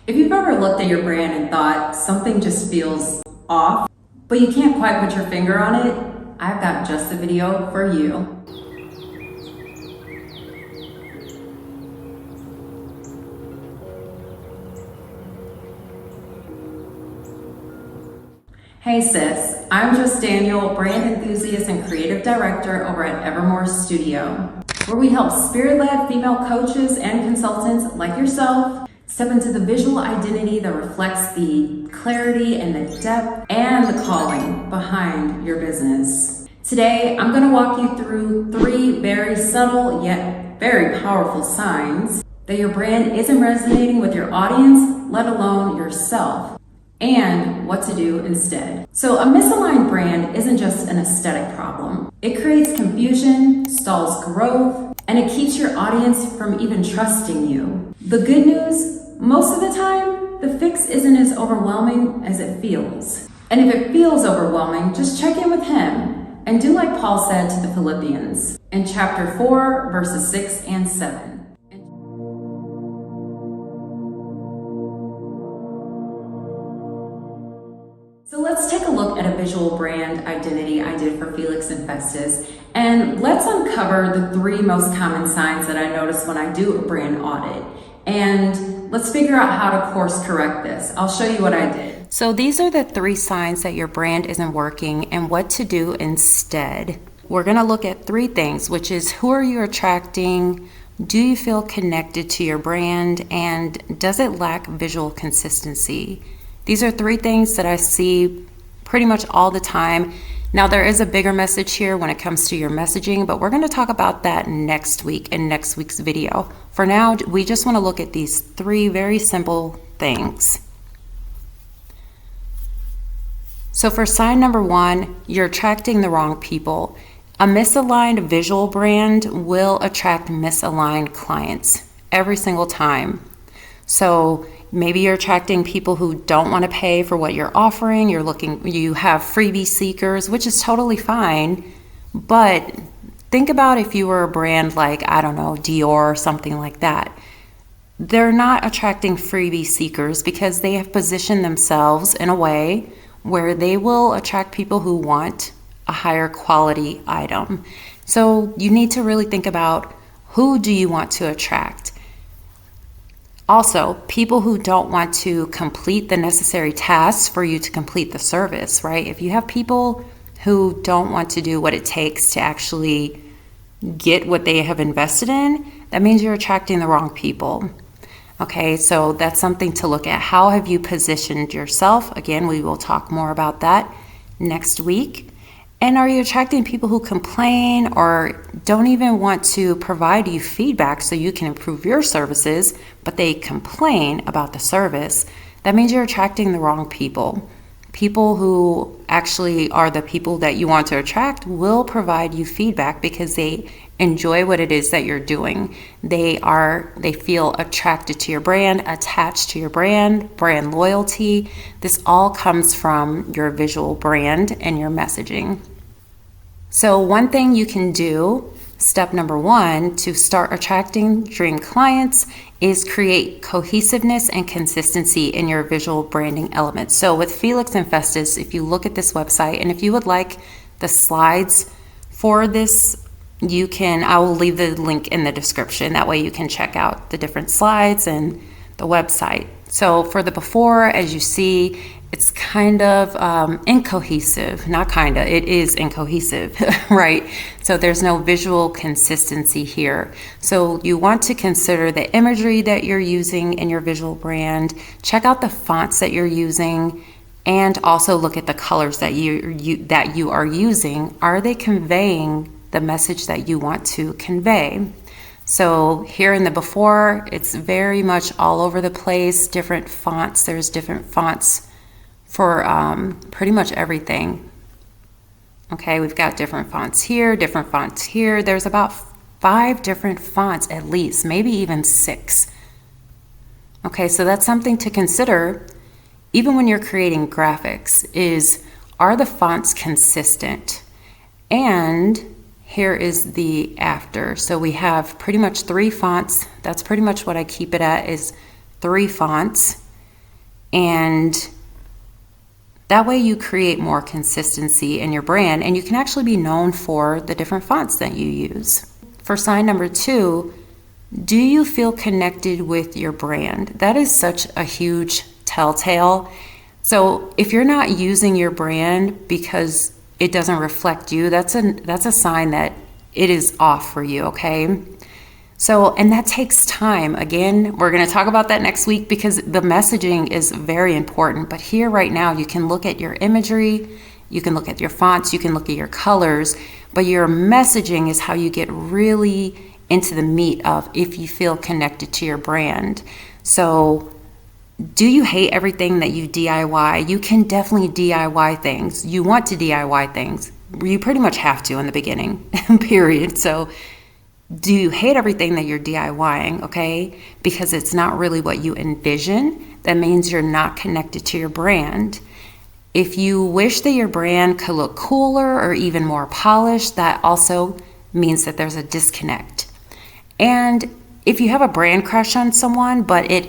If you've ever looked at your brand and thought something just feels off, but you can't quite put your finger on it, I've got just the video for you. Hey sis, I'm just Daniel, brand enthusiast and creative director over at EVERMORE Studio, where we help spirit-led female coaches and consultants like yourself step into the visual identity that reflects the clarity and the depth and the calling behind your business. Today, I'm going to walk you through 3 very subtle yet very powerful signs that your brand isn't resonating with your audience, let alone yourself, and what to do instead. So a misaligned brand isn't just an aesthetic problem. It creates confusion, stalls growth, and it keeps your audience from even trusting you. The good news, most of the time, the fix isn't as overwhelming as it feels. And if it feels overwhelming, just check in with him and do like Paul said to the Philippians in chapter 4, verses 6 and 7. So let's take a look at a visual brand identity I did for Felix and Festus, and let's uncover the 3 most common signs that I notice when I do a brand audit. And let's figure out how to course correct this. I'll show you what I did. So these are the 3 signs that your brand isn't working and what to do instead. We're going to look at 3 things, which is who are you attracting? Do you feel connected to your brand? And does it lack visual consistency? These are 3 things that I see pretty much all the time. Now, there is a bigger message here when it comes to your messaging, but we're going to talk about that next week in next week's video. For now, we just want to look at these 3 very simple things. So for sign number 1, you're attracting the wrong people. A misaligned visual brand will attract misaligned clients every single time. So maybe you're attracting people who don't want to pay for what you're offering. You have freebie seekers, which is totally fine. But think about if you were a brand like, I don't know, Dior or something like that. They're not attracting freebie seekers because they have positioned themselves in a way where they will attract people who want a higher quality item. So you need to really think about who do you want to attract. Also, people who don't want to complete the necessary tasks for you to complete the service, right? If you have people who don't want to do what it takes to actually get what they have invested in, that means you're attracting the wrong people. Okay, so that's something to look at. How have you positioned yourself? Again, we will talk more about that next week. And are you attracting people who complain or don't even want to provide you feedback so you can improve your services, but they complain about the service? That means you're attracting the wrong people. People who actually are the people that you want to attract will provide you feedback because they enjoy what it is that you're doing. They feel attracted to your brand, attached to your brand loyalty. This all comes from your visual brand and your messaging. So one thing you can do, step number 1, to start attracting dream clients is create cohesiveness and consistency in your visual branding elements. So with Felix and Festus, if you look at this website, and if you would like the slides for this, I will leave the link in the description. That way you can check out the different slides and the website. So for the before, as you see, it's kind of incohesive. It is incohesive, right? So there's no visual consistency here. So you want to consider the imagery that you're using in your visual brand. Check out the fonts that you're using, and also look at the colors that you are using. Are they conveying the message that you want to convey? So here in the before, it's very much all over the place, different fonts. There's different fonts for pretty much everything. Okay, we've got different fonts here, different fonts here. There's about 5 different fonts at least, maybe even 6. Okay, so that's something to consider even when you're creating graphics, are the fonts consistent? And here is the after. So we have pretty much 3 fonts. That's pretty much what I keep it at, is 3 fonts. And that way you create more consistency in your brand, and you can actually be known for the different fonts that you use. For sign number 2, do you feel connected with your brand? That is such a huge telltale. So if you're not using your brand because it doesn't reflect you, that's a sign that it is off for you, okay? So, and that takes time. Again, we're going to talk about that next week because the messaging is very important. But here right now, you can look at your imagery, you can look at your fonts, you can look at your colors, but your messaging is how you get really into the meat of if you feel connected to your brand. So, do you hate everything that you DIY? You can definitely DIY things. You want to DIY things. You pretty much have to in the beginning, period. So, do you hate everything that you're DIYing, okay? Because it's not really what you envision. That means you're not connected to your brand. If you wish that your brand could look cooler or even more polished, that also means that there's a disconnect. And if you have a brand crush on someone,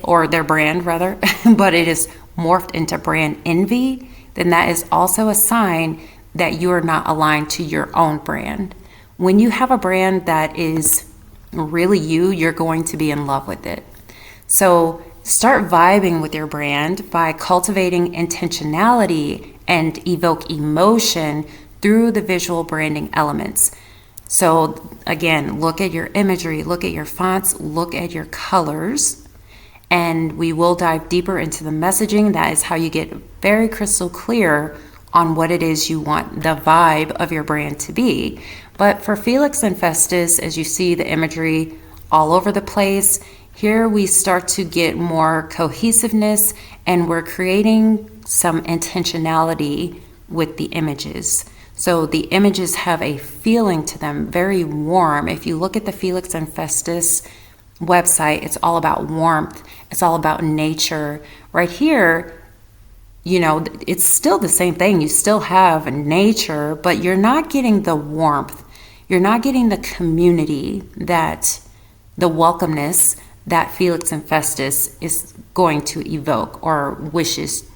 or their brand rather, but it is morphed into brand envy, then that is also a sign that you are not aligned to your own brand. When you have a brand that is really you, you're going to be in love with it. So start vibing with your brand by cultivating intentionality and evoke emotion through the visual branding elements. So again, look at your imagery, look at your fonts, look at your colors, and we will dive deeper into the messaging. That is how you get very crystal clear on what it is you want the vibe of your brand to be. But for Felix and Festus, as you see the imagery all over the place, here we start to get more cohesiveness, and we're creating some intentionality with the images. So the images have a feeling to them, very warm. If you look at the Felix and Festus website, it's all about warmth. It's all about nature. Right here, it's still the same thing. You still have nature, but you're not getting the warmth. You're not getting the community, the welcomeness that Felix and Festus is going to evoke or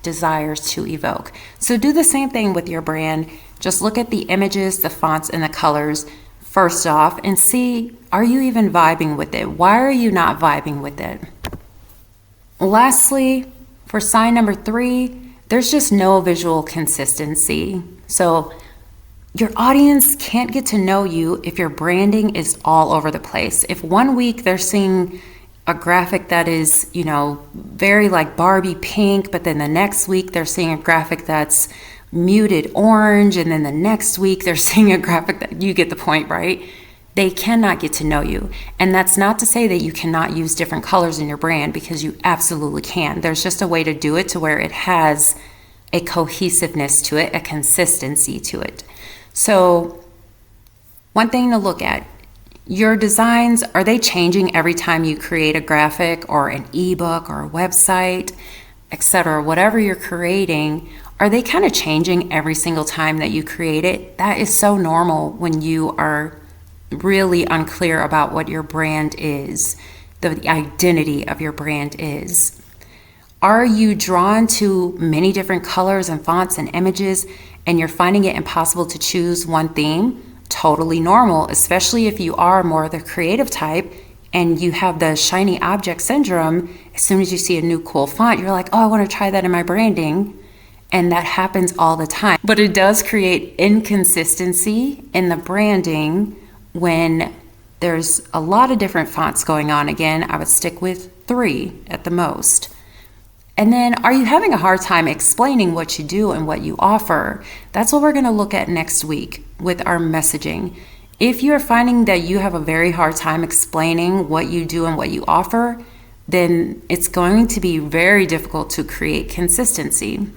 desires to evoke. So do the same thing with your brand. Just look at the images, the fonts, and the colors first off and see, are you even vibing with it? Why are you not vibing with it? Lastly, for sign number 3, there's just no visual consistency. So your audience can't get to know you if your branding is all over the place. If one week they're seeing a graphic that is, very like Barbie pink, but then the next week they're seeing a graphic that's muted orange, and then the next week they're seeing a graphic that, you get the point, right? They cannot get to know you. And that's not to say that you cannot use different colors in your brand, because you absolutely can. There's just a way to do it to where it has a cohesiveness to it, a consistency to it. So one thing to look at, your designs, are they changing every time you create a graphic or an ebook or a website, etc.? Whatever you're creating, are they kind of changing every single time that you create it? That is so normal when you are really unclear about what your brand is, the identity of your brand is. Are you drawn to many different colors and fonts and images, and you're finding it impossible to choose one theme? Totally normal, especially if you are more the creative type and you have the shiny object syndrome. As soon as you see a new cool font, you're like, oh, I want to try that in my branding. And that happens all the time. But it does create inconsistency in the branding when there's a lot of different fonts going on. Again, I would stick with 3 at the most. And then, are you having a hard time explaining what you do and what you offer? That's what we're going to look at next week with our messaging. If you're finding that you have a very hard time explaining what you do and what you offer, then it's going to be very difficult to create consistency.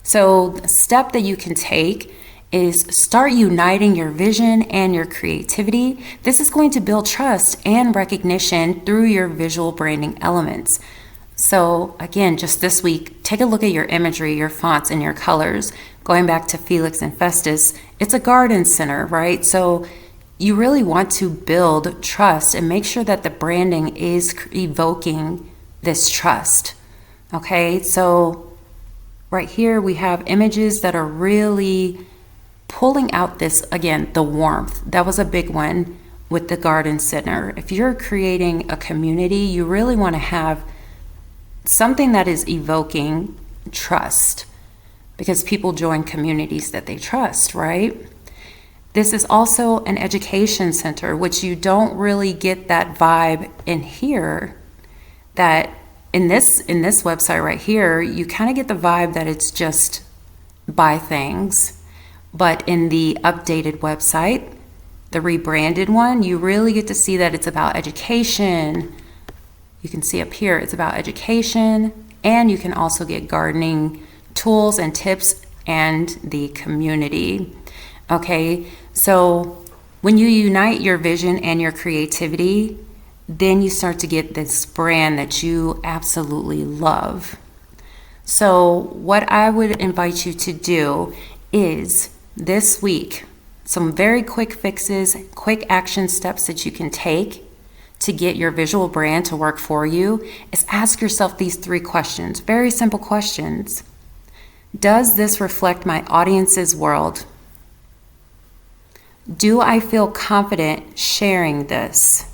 So the step that you can take is start uniting your vision and your creativity. This is going to build trust and recognition through your visual branding elements. So again, just this week, take a look at your imagery, your fonts, and your colors. Going back to Felix and Festus, it's a garden center, right? So you really want to build trust and make sure that the branding is evoking this trust. Okay, so right here we have images that are really pulling out this, again, the warmth. That was a big one with the garden center. If you're creating a community, you really want to have something that is evoking trust, because people join communities that they trust, right? This is also an education center, which you don't really get that vibe in here. That in this website right here, you kind of get the vibe that it's just buy things. But in the updated website, the rebranded one, you really get to see that it's about education. You can see up here, it's about education, and you can also get gardening tools and tips and the community. Okay, so when you unite your vision and your creativity, then you start to get this brand that you absolutely love. So what I would invite you to do is this week, some very quick fixes, quick action steps that you can take to get your visual brand to work for you is ask yourself these 3 questions, very simple questions. Does this reflect my audience's world? Do I feel confident sharing this?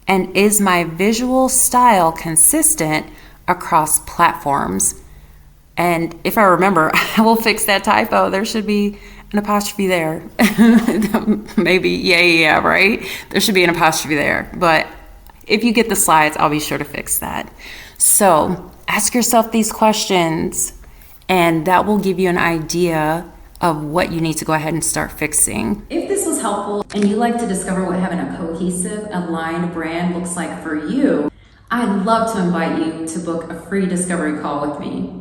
And is my visual style consistent across platforms? And if I remember, I will fix that typo. There should be an apostrophe there. Maybe, yeah, right? There should be an apostrophe there. But if you get the slides, I'll be sure to fix that. So ask yourself these questions, and that will give you an idea of what you need to go ahead and start fixing. If this was helpful and you like to discover what having a cohesive, aligned brand looks like for you, I'd love to invite you to book a free discovery call with me.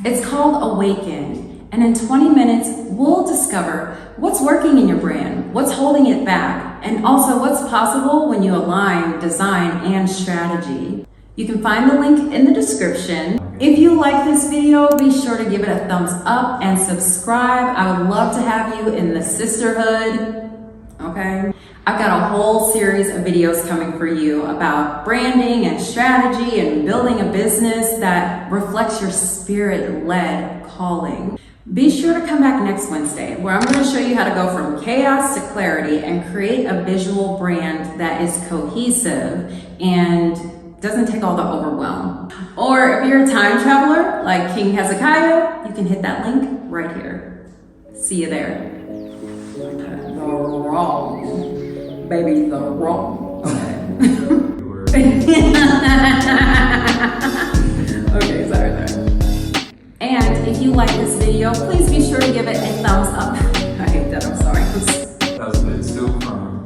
It's called Awakened, and in 20 minutes, we'll discover what's working in your brand, what's holding it back, and also what's possible when you align design and strategy. You can find the link in the description. If you like this video, be sure to give it a thumbs up and subscribe. I would love to have you in the sisterhood, okay? I've got a whole series of videos coming for you about branding and strategy and building a business that reflects your spirit-led calling. Be sure to come back next Wednesday, where I'm going to show you how to go from chaos to clarity and create a visual brand that is cohesive and doesn't take all the overwhelm. Or if you're a time traveler like King Hezekiah, you can hit that link right here. See you there. The wrong, baby, the wrong. Okay. Okay, sorry. And if you like this video, please be sure to give it a thumbs up.